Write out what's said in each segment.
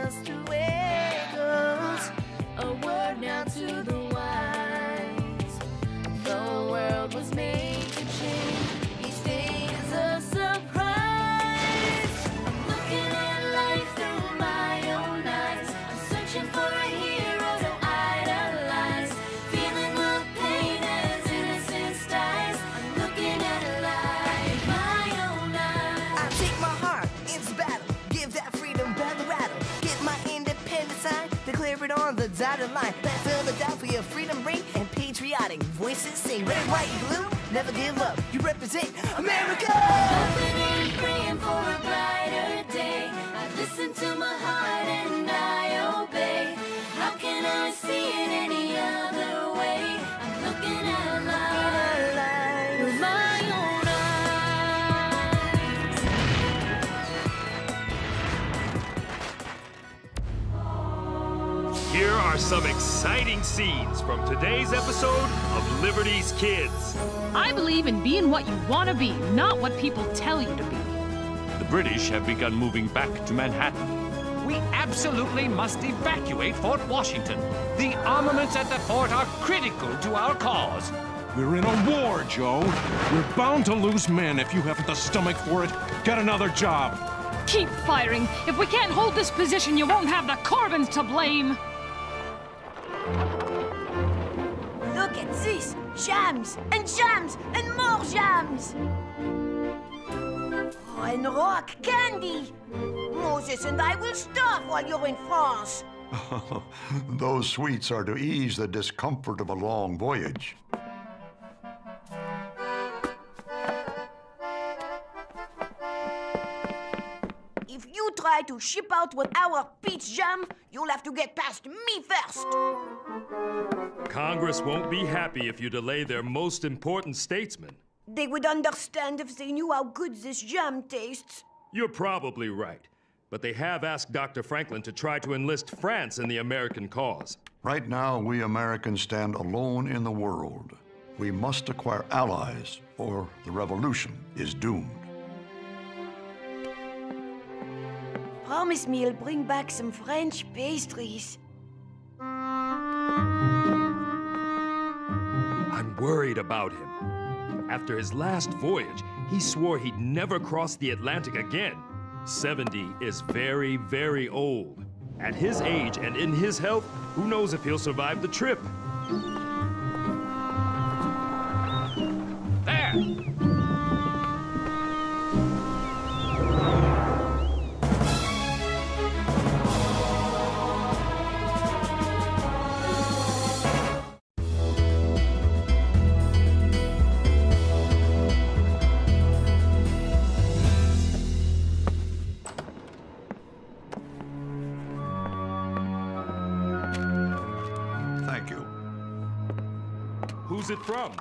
just the way it goes. A word now to the wise. The world was made to change. Each day is a surprise. I'm looking at life through my own eyes. I'm searching for a hero to idolize. Feeling the pain as innocence dies. I'm looking at life with my own eyes. I take my heart into battle. Give that freedom battle rattle. Get my independent sign. Declare it on the dotted line. Let Philadelphia freedom ring and patriotic voices sing. Red, white, and blue, never give up. You represent America. Hoping and praying for a brighter day. I listen to my heart and I obey. How can I see it any other way? I'm looking at life with my own eyes. Here are some exciting scenes from today's episode of Liberty's Kids. I believe in being what you want to be, not what people tell you to be. The British have begun moving back to Manhattan. We absolutely must evacuate Fort Washington. The armaments at the fort are critical to our cause. We're in a war, Joe. We're bound to lose men if you haven't the stomach for it. Get another job. Keep firing. If we can't hold this position, you won't have the Corbins to blame. Look at this! Jams and more jams! Oh, and rock candy! Moses and I will starve while you're in France. Those sweets are to ease the discomfort of a long voyage. If you try to ship out with our peach jam, you'll have to get past me first. Congress won't be happy if you delay their most important statesman. They would understand if they knew how good this jam tastes. You're probably right, but they have asked Dr. Franklin to try to enlist France in the American cause. Right now, we Americans stand alone in the world. We must acquire allies, or the revolution is doomed. Promise me you'll bring back some French pastries. I'm worried about him. After his last voyage, he swore he'd never cross the Atlantic again. 70 is very, very old. At his age and in his health, who knows if he'll survive the trip? There! Thank you. Who's it from?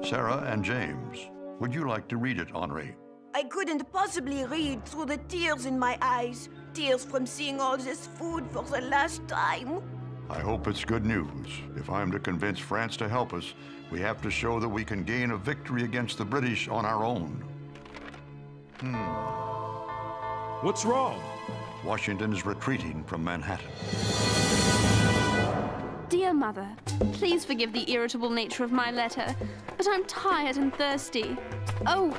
Sarah and James, would you like to read it, Henri? I couldn't possibly read through the tears in my eyes. Tears from seeing all this food for the last time. I hope it's good news. If I'm to convince France to help us, we have to show that we can gain a victory against the British on our own. What's wrong? Washington is retreating from Manhattan. Dear Mother, please forgive the irritable nature of my letter, but I'm tired and thirsty. And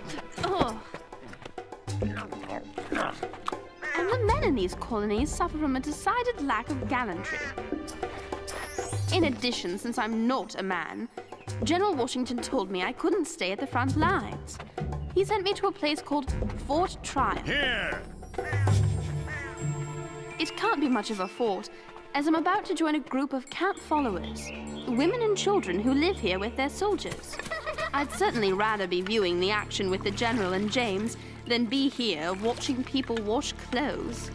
the men in these colonies suffer from a decided lack of gallantry. In addition, since I'm not a man, General Washington told me I couldn't stay at the front lines. He sent me to a place called Fort Tryon. Here! It can't be much of a fort, as I'm about to join a group of camp followers, women and children who live here with their soldiers. I'd certainly rather be viewing the action with the General and James than be here watching people wash clothes.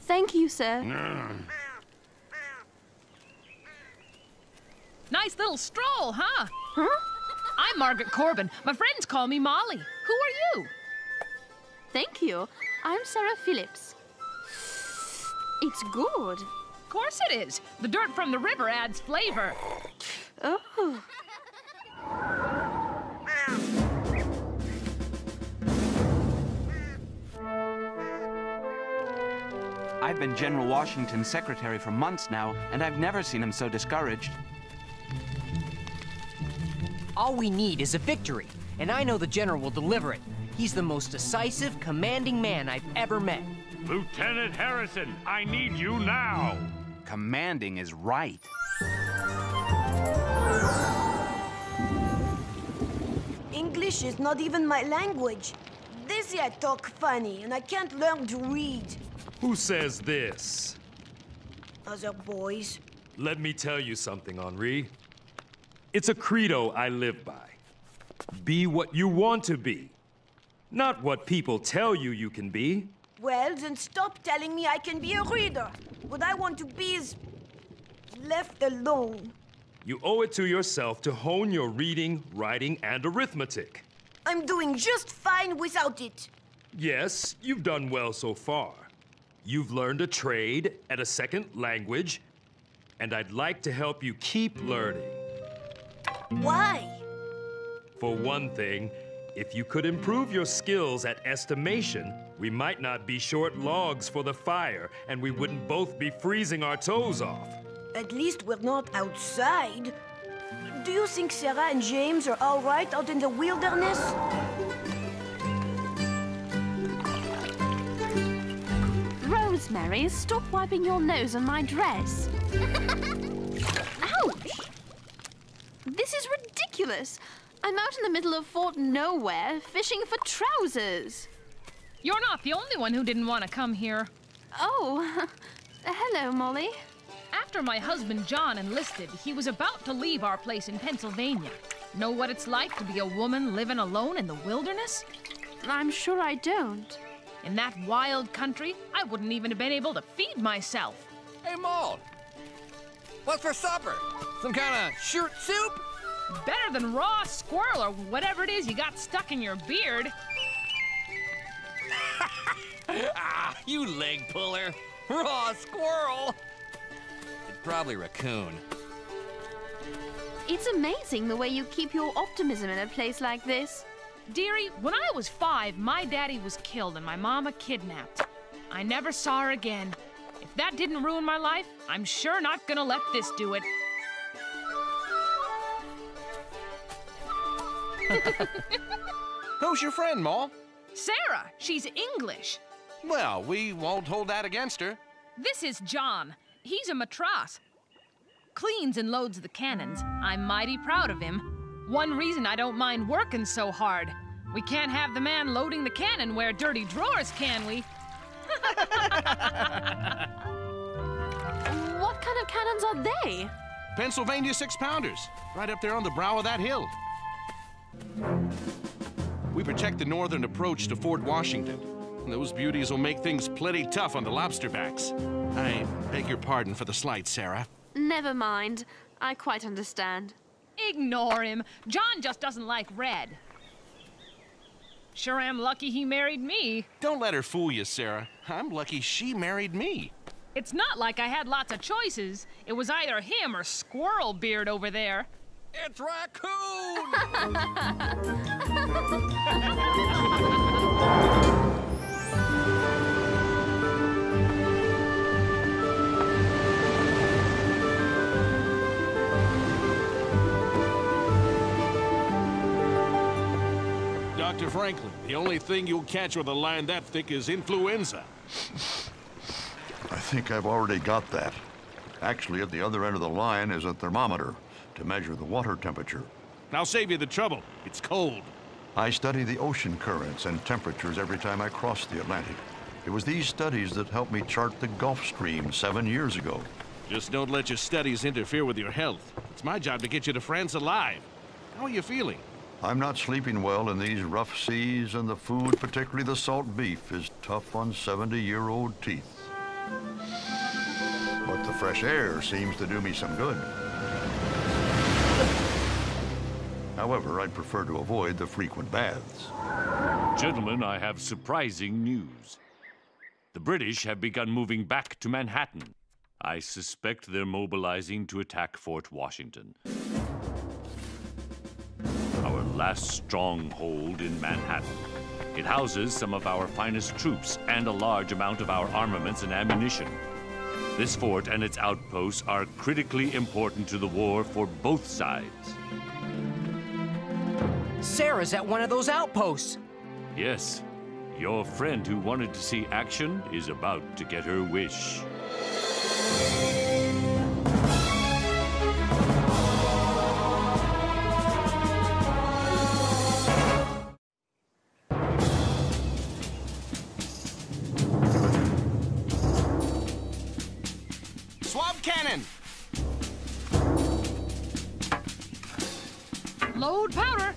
Thank you, sir. Nice little stroll, huh? Huh? I'm Margaret Corbin. My friends call me Molly. Who are you? Thank you. I'm Sarah Phillips. It's good. Of course it is. The dirt from the river adds flavor. Oh. I've been General Washington's secretary for months now, and I've never seen him so discouraged. All we need is a victory, and I know the General will deliver it. He's the most decisive, commanding man I've ever met. Lieutenant Harrison, I need you now! Commanding is right. English is not even my language. This year I talk funny, and I can't learn to read. Who says this? Other boys. Let me tell you something, Henri. It's a credo I live by. Be what you want to be, not what people tell you you can be. Well, then stop telling me I can be a reader. What I want to be is left alone. You owe it to yourself to hone your reading, writing, and arithmetic. I'm doing just fine without it. Yes, you've done well so far. You've learned a trade and a second language, and I'd like to help you keep learning. Why? For one thing, if you could improve your skills at estimation, we might not be short logs for the fire, and we wouldn't both be freezing our toes off. At least we're not outside. Do you think Sarah and James are all right out in the wilderness? Rosemary, stop wiping your nose on my dress. Ouch! This is ridiculous. I'm out in the middle of Fort Nowhere, fishing for trousers. You're not the only one who didn't want to come here. Oh, hello, Molly. After my husband John enlisted, he was about to leave our place in Pennsylvania. Know what it's like to be a woman living alone in the wilderness? I'm sure I don't. In that wild country, I wouldn't even have been able to feed myself. Hey, Maul! What's for supper? Some kind of shirt soup? Better than raw squirrel or whatever it is you got stuck in your beard. Ah, you leg puller. Raw squirrel. It's probably raccoon. It's amazing the way you keep your optimism in a place like this. Dearie, when I was 5, my daddy was killed and my mama kidnapped. I never saw her again. If that didn't ruin my life, I'm sure not gonna let this do it. Who's your friend, Ma? Sarah. She's English. Well, we won't hold that against her. This is John. He's a matras. Cleans and loads the cannons. I'm mighty proud of him. One reason I don't mind working so hard. We can't have the man loading the cannon wear dirty drawers, can we? What kind of cannons are they? Pennsylvania 6-pounders, right up there on the brow of that hill. We protect the northern approach to Fort Washington. Those beauties will make things plenty tough on the lobsterbacks. I beg your pardon for the slight, Sarah. Never mind. I quite understand. Ignore him. John just doesn't like red. Sure am lucky he married me. Don't let her fool you, Sarah. I'm lucky she married me. It's not like I had lots of choices. It was either him or Squirrel Beard over there. It's raccoon! Dr. Franklin, the only thing you'll catch with a line that thick is influenza. I think I've already got that. Actually, at the other end of the line is a thermometer to measure the water temperature. I'll save you the trouble. It's cold. I study the ocean currents and temperatures every time I cross the Atlantic. It was these studies that helped me chart the Gulf Stream 7 years ago. Just don't let your studies interfere with your health. It's my job to get you to France alive. How are you feeling? I'm not sleeping well in these rough seas, and the food, particularly the salt beef, is tough on 70-year-old teeth. But the fresh air seems to do me some good. However, I'd prefer to avoid the frequent baths. Gentlemen, I have surprising news. The British have begun moving back to Manhattan. I suspect they're mobilizing to attack Fort Washington. Our last stronghold in Manhattan. It houses some of our finest troops and a large amount of our armaments and ammunition. This fort and its outposts are critically important to the war for both sides. Sarah's at one of those outposts. Yes, your friend who wanted to see action is about to get her wish. Swab cannon! Load powder.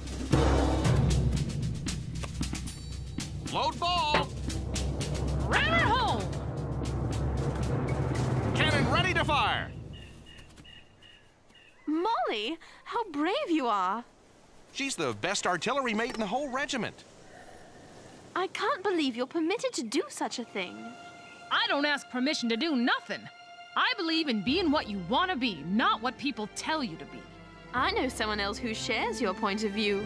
Load ball! Ram her home. Cannon ready to fire! Molly, how brave you are. She's the best artillery mate in the whole regiment. I can't believe you're permitted to do such a thing. I don't ask permission to do nothing. I believe in being what you want to be, not what people tell you to be. I know someone else who shares your point of view.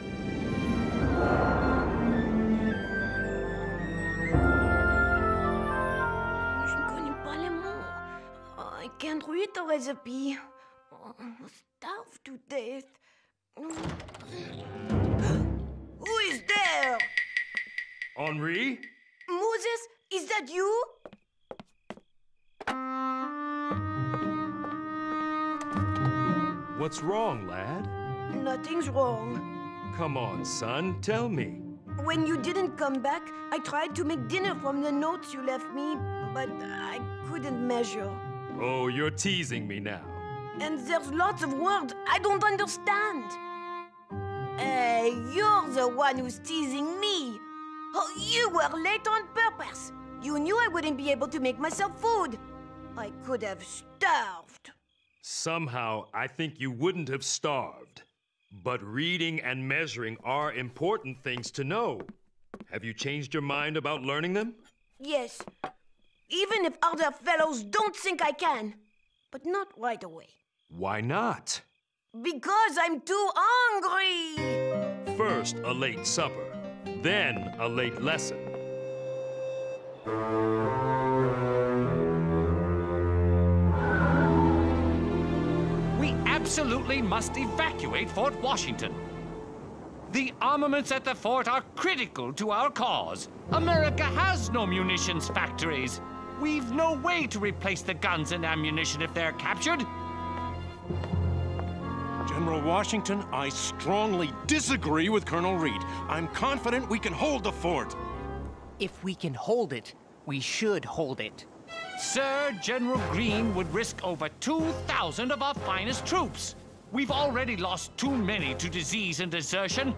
Je ne connais pas les mots. I can't read the recipe. I'm starved to death. Who is there? Henri? Moses, is that you? What's wrong, lad? Nothing's wrong. Come on, son, tell me. When you didn't come back, I tried to make dinner from the notes you left me, but I couldn't measure. Oh, you're teasing me now. And there's lots of words I don't understand. You're the one who's teasing me. Oh, you were late on purpose. You knew I wouldn't be able to make myself food. I could have starved. Somehow, I think you wouldn't have starved. But reading and measuring are important things to know. Have you changed your mind about learning them? Yes. Even if other fellows don't think I can. But not right away. Why not? Because I'm too hungry! First, a late supper. Then, a late lesson. We absolutely must evacuate Fort Washington. The armaments at the fort are critical to our cause. America has no munitions factories. We've no way to replace the guns and ammunition if they're captured. General Washington, I strongly disagree with Colonel Reed. I'm confident we can hold the fort. If we can hold it, we should hold it. Sir, General Greene would risk over 2,000 of our finest troops. We've already lost too many to disease and desertion.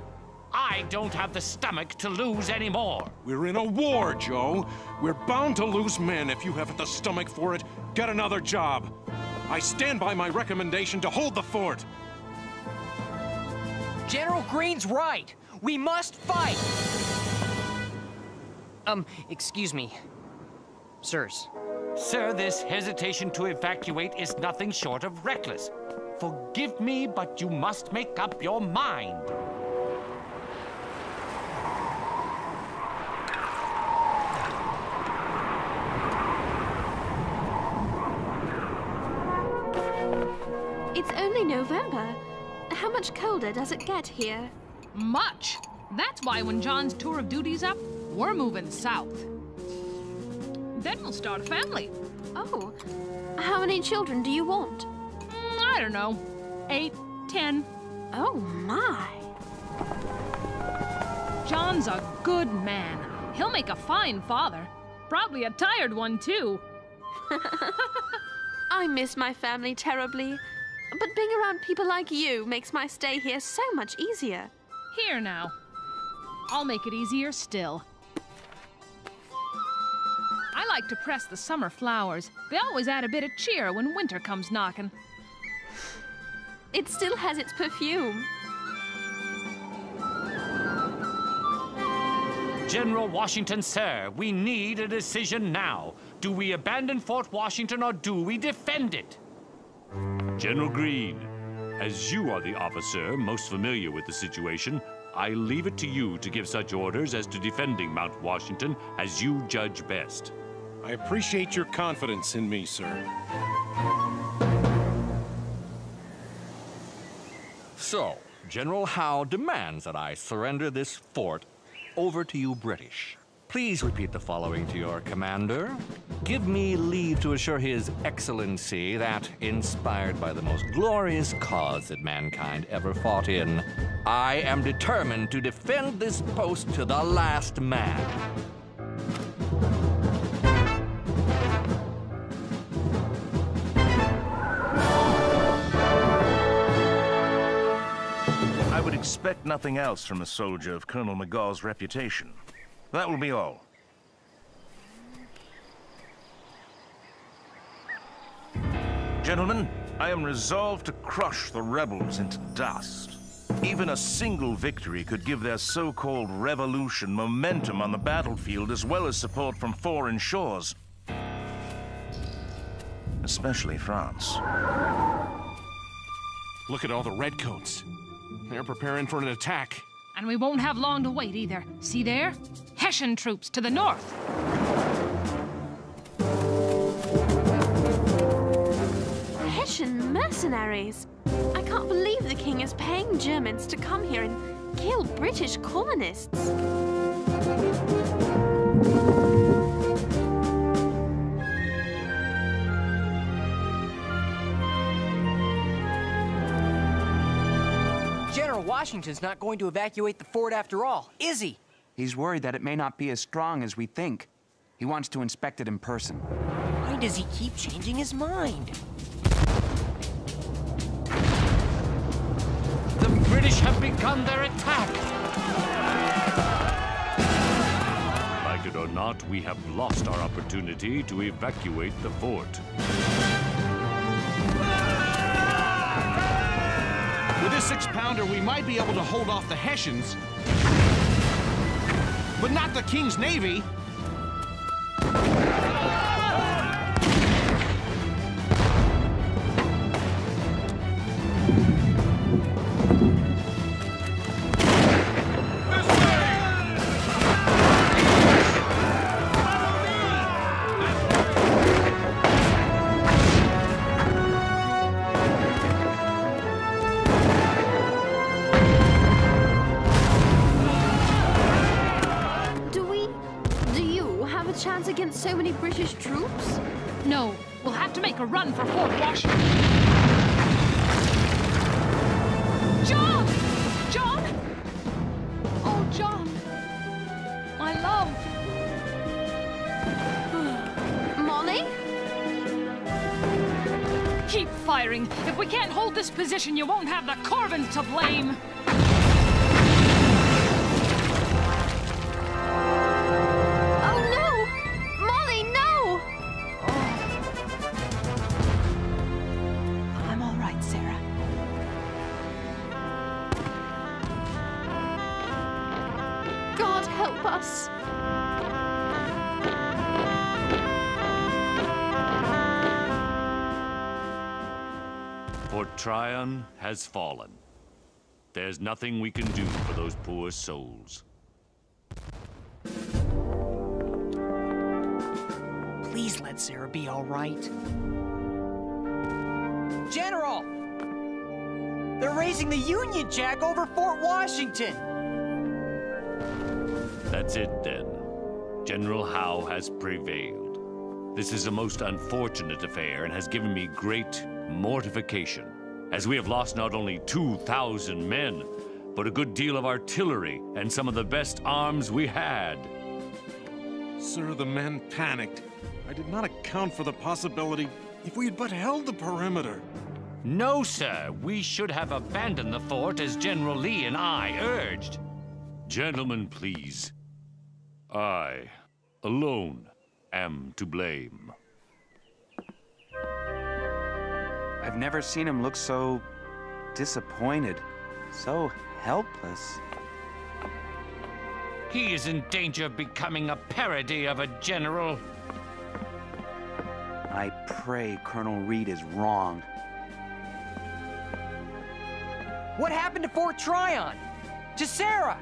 I don't have the stomach to lose any more. We're in a war, Joe. We're bound to lose men if you haven't the stomach for it. Get another job. I stand by my recommendation to hold the fort. General Greene's right. We must fight. Excuse me. Sirs. Sir, this hesitation to evacuate is nothing short of reckless. Forgive me, but you must make up your mind. It's only November. How much colder does it get here? Much. That's why when John's tour of duty's up, we're moving south. Then we'll start a family. Oh, how many children do you want? I don't know. 8, 10. Oh, my. John's a good man. He'll make a fine father. Probably a tired one, too. I miss my family terribly. But being around people like you makes my stay here so much easier. Here now. I'll make it easier still. I like to press the summer flowers. They always add a bit of cheer when winter comes knocking. It still has its perfume. General Washington, sir, we need a decision now. Do we abandon Fort Washington or do we defend it? General Greene, as you are the officer most familiar with the situation, I leave it to you to give such orders as to defending Mount Washington as you judge best. I appreciate your confidence in me, sir. So, General Howe demands that I surrender this fort over to you British. Please repeat the following to your commander. Give me leave to assure His Excellency that, inspired by the most glorious cause that mankind ever fought in, I am determined to defend this post to the last man. I would expect nothing else from a soldier of Colonel McGaw's reputation. That will be all. Gentlemen, I am resolved to crush the rebels into dust. Even a single victory could give their so-called revolution momentum on the battlefield as well as support from foreign shores. Especially France. Look at all the redcoats. They're preparing for an attack. And we won't have long to wait either. See there? Hessian troops to the north. Hessian mercenaries? I can't believe the king is paying Germans to come here and kill British colonists. General Washington's not going to evacuate the fort after all, is he? He's worried that it may not be as strong as we think. He wants to inspect it in person. Why does he keep changing his mind? The British have begun their attack! Like it or not, we have lost our opportunity to evacuate the fort. With this 6-pounder, we might be able to hold off the Hessians. But not the King's Navy. Chance against so many British troops? No, we'll have to make a run for Fort Washington. John! John! Oh, John. My love. Molly? Keep firing. If we can't hold this position, you won't have the Corvins to blame. Us. Fort Tryon has fallen. There's nothing we can do for those poor souls. Please let Sarah be all right. General! They're raising the Union Jack over Fort Washington! That's it, then. General Howe has prevailed. This is a most unfortunate affair and has given me great mortification, as we have lost not only 2,000 men, but a good deal of artillery and some of the best arms we had. Sir, the men panicked. I did not account for the possibility if we had but held the perimeter. No, sir. We should have abandoned the fort as General Lee and I urged. Gentlemen, please. I, alone, am to blame. I've never seen him look so disappointed, so helpless. He is in danger of becoming a parody of a general. I pray Colonel Reed is wrong. What happened to Fort Tryon? To Sarah!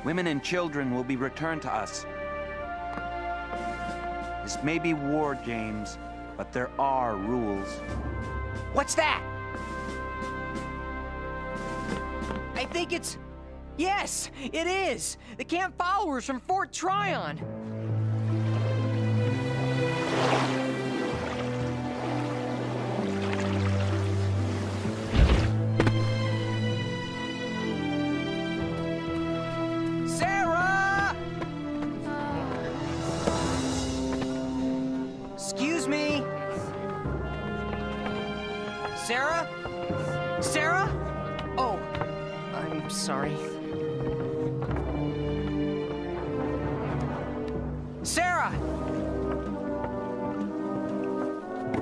Women and children will be returned to us. This may be war, James, but there are rules. What's that? I think it's... Yes, it is! The camp followers from Fort Tryon! Sarah! Excuse me? Sarah? Sarah? Oh, I'm sorry. Sarah!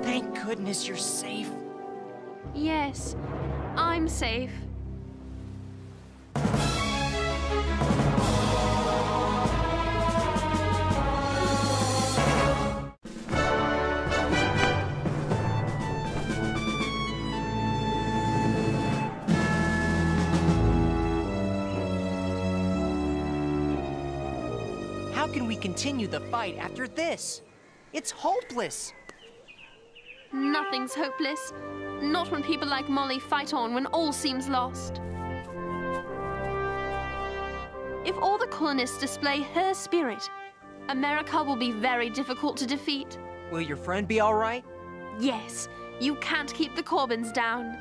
Thank goodness you're safe. Yes, I'm safe. How can we continue the fight after this? It's hopeless. Nothing's hopeless. Not when people like Molly fight on when all seems lost. If all the colonists display her spirit, America will be very difficult to defeat. Will your friend be all right? Yes, you can't keep the Corbins down.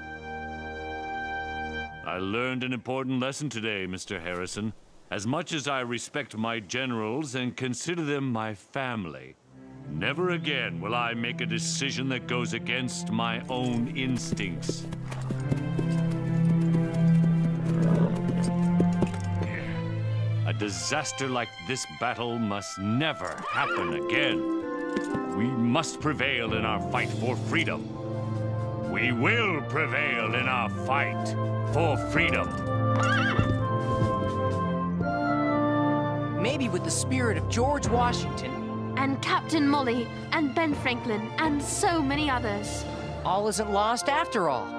I learned an important lesson today, Mr. Harrison. As much as I respect my generals and consider them my family, never again will I make a decision that goes against my own instincts. A disaster like this battle must never happen again. We must prevail in our fight for freedom. We will prevail in our fight for freedom. Maybe with the spirit of George Washington. And Captain Molly, and Ben Franklin, and so many others. All isn't lost after all.